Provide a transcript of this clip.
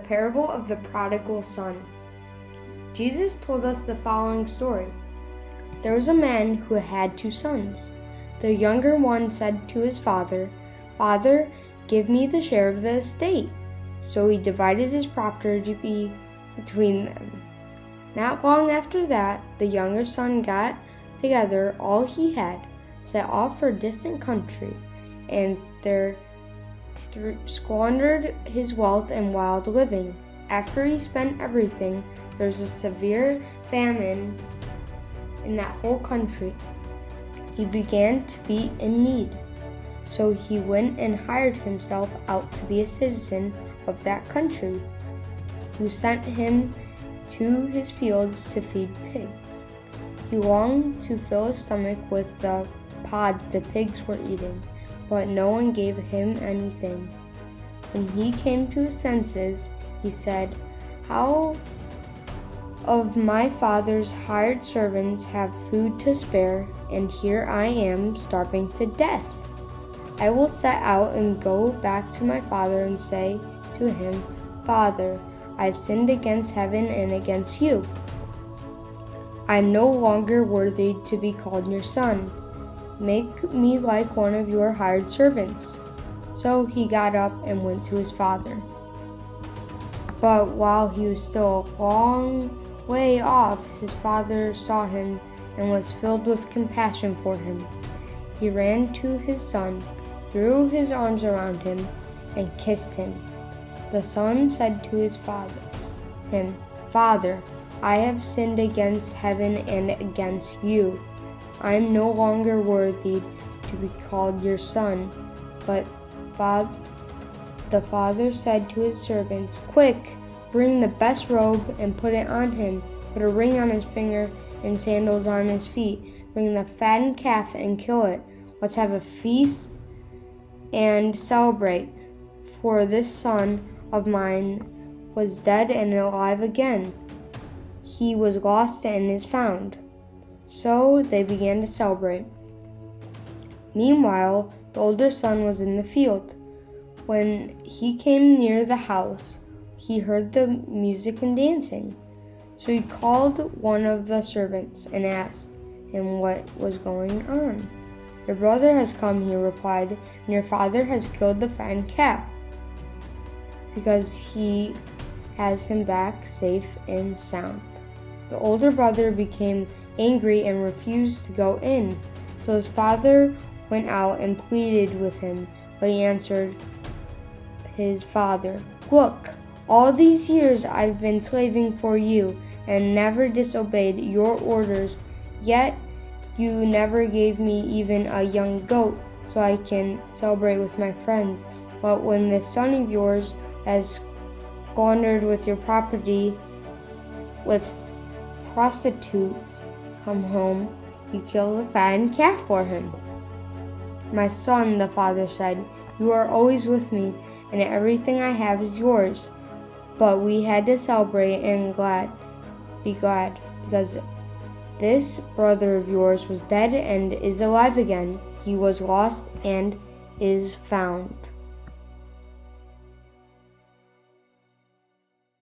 parable of the Prodigal Son. Jesus told us the following story. There was a man who had 2 sons. The younger one said to his father, "Father, give me the share of the estate." So he divided his property between them. Not long after that, the younger son got together all he had, set off for a distant country, and there squandered his wealth in wild living. After he spent everything, there was a severe famine in that whole country. He began to be in need. So he went and hired himself out to be a citizen of that country, who sent him to his fields to feed pigs. He longed to fill his stomach with the pods the pigs were eating, but no one gave him anything. When he came to his senses, he said, "How of my father's hired servants have food to spare, and here I am starving to death. I will set out and go back to my father and say to him, 'Father, I've sinned against heaven and against you. I am no longer worthy to be called your son. Make me like one of your hired servants.' So he got up and went to his father. But while he was still a long way off, his father saw him and was filled with compassion for him. He ran to his son, threw his arms around him, and kissed him. The son said to his father, "Father, I have sinned against heaven and against you. I am no longer worthy to be called your son." But the father said to his servants, "Quick, bring the best robe and put it on him. Put a ring on his finger and sandals on his feet. Bring the fattened calf and kill it. Let's have a feast and celebrate. For this son of mine was dead and alive again. He was lost and is found." So they began to celebrate. Meanwhile, the older son was in the field. When he came near the house, he heard the music and dancing. So he called one of the servants and asked him what was going on. "Your brother has come," he replied, "and your father has killed the fattened calf, because he has him back safe and sound." The older brother became angry and refused to go in. So his father went out and pleaded with him, but he answered his father, "Look, all these years I've been slaving for you and never disobeyed your orders, yet you never gave me even a young goat so I can celebrate with my friends. But when this son of yours has squandered with your property with prostitutes come home, you kill the fattened calf for him." "My son," the father said, "you are always with me, and everything I have is yours. But we had to celebrate and be glad, because this brother of yours was dead and is alive again. He was lost and is found."